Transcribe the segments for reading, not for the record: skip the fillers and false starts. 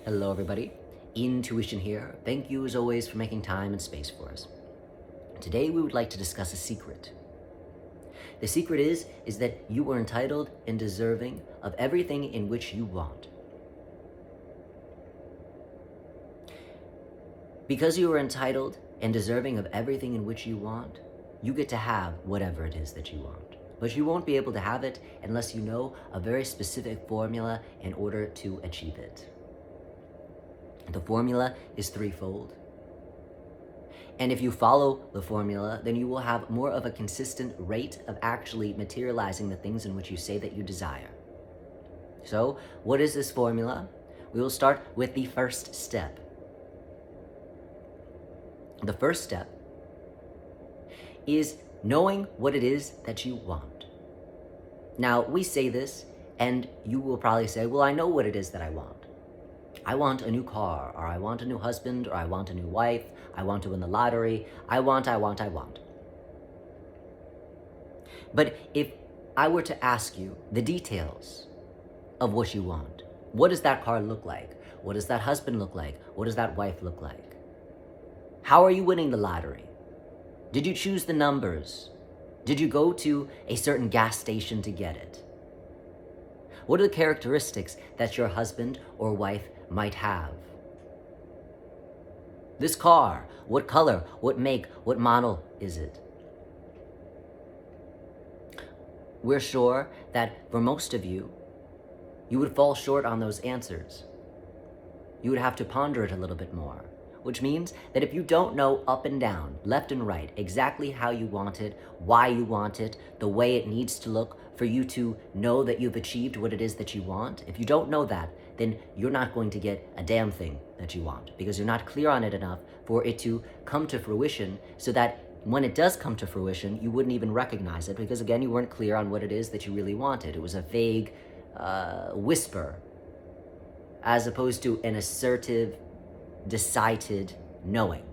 Hello everybody, Intuition here. Thank you as always for making time and space for us. Today we would like to discuss a secret. The secret is that you are entitled and deserving of everything in which you want. Because you are entitled and deserving of everything in which you want, you get to have whatever it is that you want. But you won't be able to have it unless you know a very specific formula in order to achieve it. The formula is threefold. And if you follow the formula, then you will have more of a consistent rate of actually materializing the things in which you say that you desire. So, what is this formula? We will start with the first step. The first step is knowing what it is that you want. Now, we say this, and you will probably say, well, I know what it is that I want. I want a new car, or I want a new husband, or I want a new wife, I want to win the lottery, I want. But if I were to ask you the details of what you want, what does that car look like? What does that husband look like? What does that wife look like? How are you winning the lottery? Did you choose the numbers? Did you go to a certain gas station to get it? What are the characteristics that your husband or wife might have? This car, what color, what make, what model is it? We're sure that for most of you, you would fall short on those answers. You would have to ponder it a little bit more, which means that if you don't know up and down, left and right, exactly how you want it, why you want it, the way it needs to look for you to know that you've achieved what it is that you want, if you don't know that, then you're not going to get a damn thing that you want because you're not clear on it enough for it to come to fruition, so that when it does come to fruition, you wouldn't even recognize it because, again, you weren't clear on what it is that you really wanted. It was a vague whisper as opposed to an assertive, decided knowing.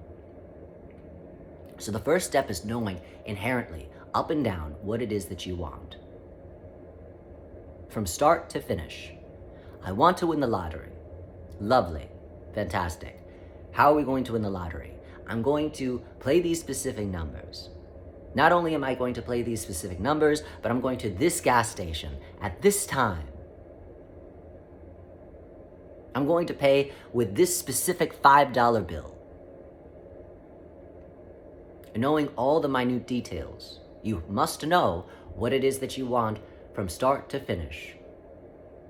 So the first step is knowing inherently, up and down, what it is that you want. From start to finish. I want to win the lottery. Lovely. Fantastic. How are we going to win the lottery? I'm going to play these specific numbers. Not only am I going to play these specific numbers, but I'm going to this gas station at this time. I'm going to pay with this specific $5 bill. Knowing all the minute details, you must know what it is that you want from start to finish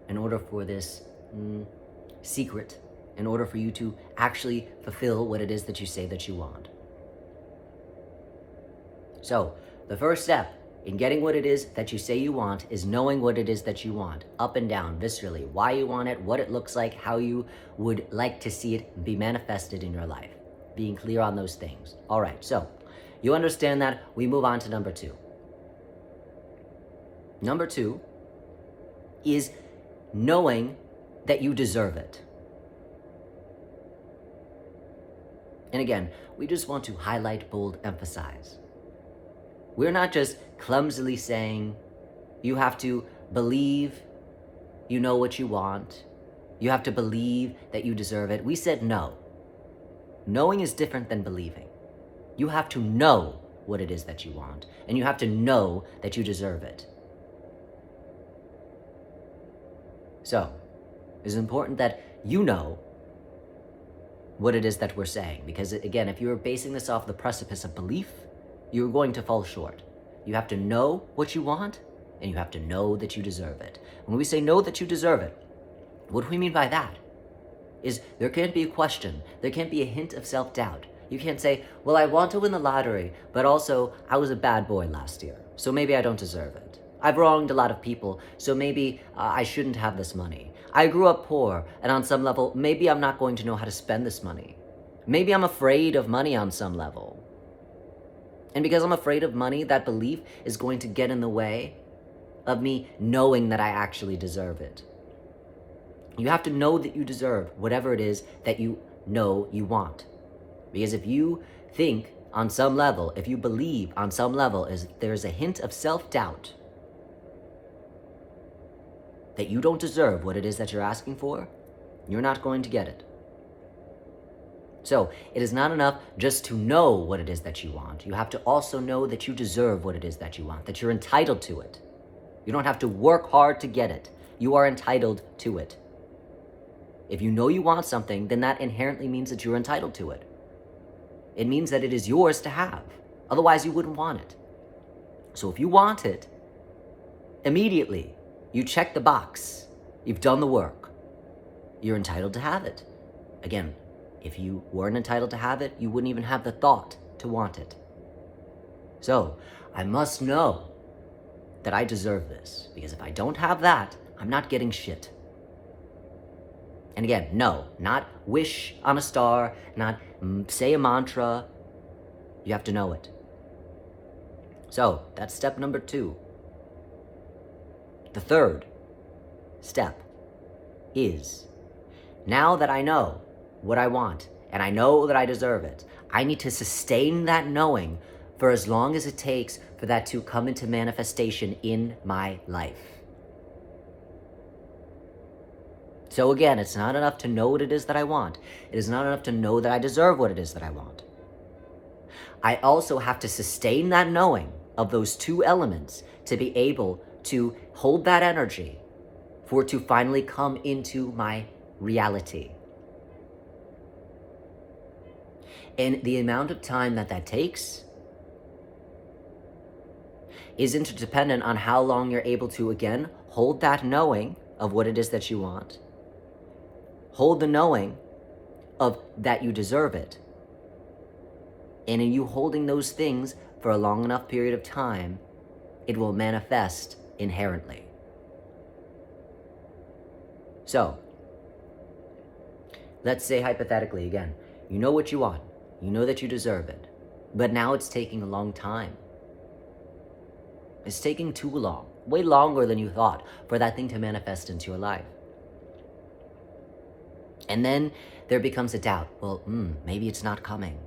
in order for this secret, in order for you to actually fulfill what it is that you say that you want. So, the first step in getting what it is that you say you want is knowing what it is that you want, up and down, viscerally, why you want it, what it looks like, how you would like to see it be manifested in your life. Being clear on those things. All right, so you understand that. We move on to number two. Number two is knowing that you deserve it. And again, we just want to highlight, bold, emphasize. We're not just clumsily saying you have to believe you know what you want. You have to believe that you deserve it. We said no. Knowing is different than believing. You have to know what it is that you want, and you have to know that you deserve it. So, it's important that you know what it is that we're saying, because again, if you're basing this off the precipice of belief, you're going to fall short. You have to know what you want, and you have to know that you deserve it. When we say know that you deserve it, what do we mean by that? Is there can't be a question, there can't be a hint of self-doubt. You can't say, well, I want to win the lottery, but also I was a bad boy last year, so maybe I don't deserve it. I've wronged a lot of people, so maybe I shouldn't have this money. I grew up poor, and on some level, maybe I'm not going to know how to spend this money. Maybe I'm afraid of money on some level. And because I'm afraid of money, that belief is going to get in the way of me knowing that I actually deserve it. You have to know that you deserve whatever it is that you know you want. Because if you think on some level, if you believe on some level, there's a hint of self-doubt that you don't deserve what it is that you're asking for, You're not going to get it. So it is not enough just to know what it is that you want. You have to also know that you deserve what it is that you want, that you're entitled to it. You don't have to work hard to get it. You are entitled to it. If you know you want something, then that inherently means that you're entitled to it. It means that it is yours to have. Otherwise, you wouldn't want it. So if you want it, immediately you check the box. You've done the work. You're entitled to have it. Again, if you weren't entitled to have it, you wouldn't even have the thought to want it. So I must know that I deserve this, because if I don't have that, I'm not getting shit. And again, no, not wish on a star, not say a mantra. You have to know it. So that's step number 2. The third step is, now that I know what I want and I know that I deserve it, I need to sustain that knowing for as long as it takes for that to come into manifestation in my life. So again, it's not enough to know what it is that I want. It is not enough to know that I deserve what it is that I want. I also have to sustain that knowing of those 2 elements to be able to hold that energy for it to finally come into my reality. And the amount of time that that takes is interdependent on how long you're able to, again, hold that knowing of what it is that you want. Hold the knowing of that you deserve it. And in you holding those things for a long enough period of time, it will manifest inherently. So, let's say hypothetically again, you know what you want. You know that you deserve it. But now it's taking a long time. It's taking too long, way longer than you thought, for that thing to manifest into your life. And then there becomes a doubt. Well, maybe it's not coming.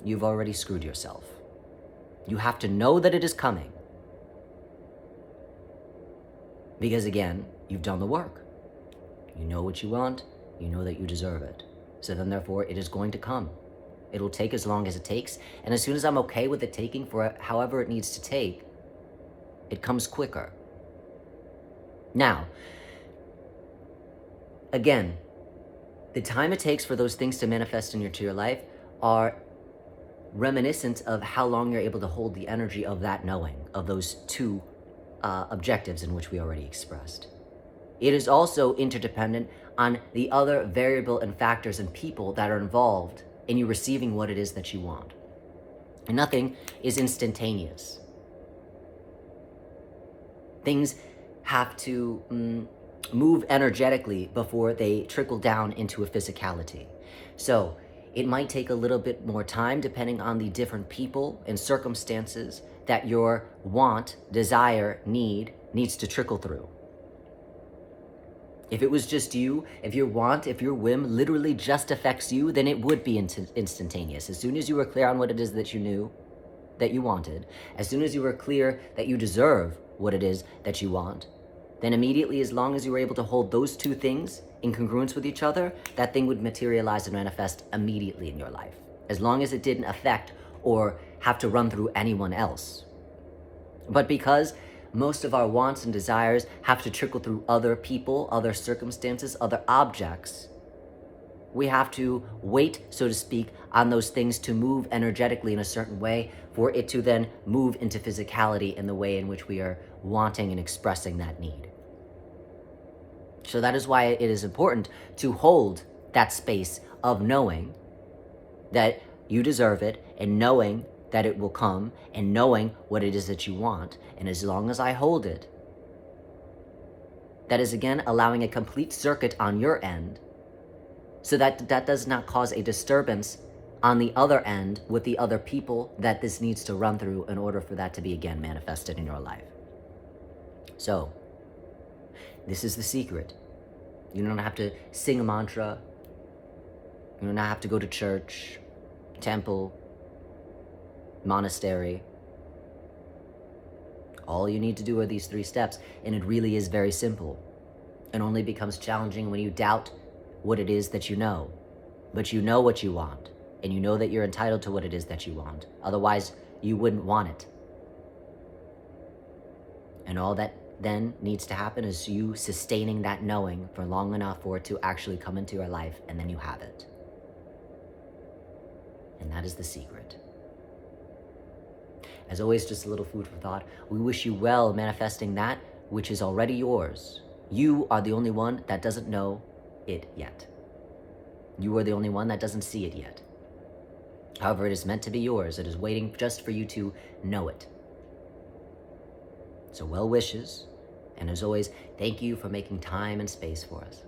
You've already screwed yourself. You have to know that it is coming. Because again, you've done the work. You know what you want. You know that you deserve it. So then therefore, it is going to come. It'll take as long as it takes. And as soon as I'm okay with it taking for however it needs to take, it comes quicker. Now, again, the time it takes for those things to manifest into your life are reminiscent of how long you're able to hold the energy of that knowing, of those 2 objectives in which we already expressed. It is also interdependent on the other variable and factors and people that are involved in you receiving what it is that you want. And nothing is instantaneous. Things have to move energetically before they trickle down into a physicality. So it might take a little bit more time depending on the different people and circumstances that your want, desire, needs to trickle through. If it was just you, if your want, if your whim literally just affects you, then it would be instantaneous. As soon as you were clear on what it is that you knew, that you wanted, as soon as you were clear that you deserve what it is that you want, then immediately, as long as you were able to hold those 2 things in congruence with each other, that thing would materialize and manifest immediately in your life, as long as it didn't affect or have to run through anyone else. But because most of our wants and desires have to trickle through other people, other circumstances, other objects, we have to wait, so to speak, on those things to move energetically in a certain way for it to then move into physicality in the way in which we are wanting and expressing that need. So that is why it is important to hold that space of knowing that you deserve it and knowing that it will come and knowing what it is that you want. And as long as I hold it, that is again allowing a complete circuit on your end so that that does not cause a disturbance on the other end with the other people that this needs to run through in order for that to be again manifested in your life. So, this is the secret. You don't have to sing a mantra. You don't have to go to church, temple, monastery. All you need to do are these 3 steps, and it really is very simple. and only becomes challenging when you doubt what it is that you know. But you know what you want, and you know that you're entitled to what it is that you want. Otherwise, you wouldn't want it. And all that then needs to happen is you sustaining that knowing for long enough for it to actually come into your life, and then you have it. And that is the secret. As always, just a little food for thought. We wish you well manifesting that which is already yours. You are the only one that doesn't know it yet. You are the only one that doesn't see it yet. However, it is meant to be yours. It is waiting just for you to know it. So well wishes, and as always, thank you for making time and space for us.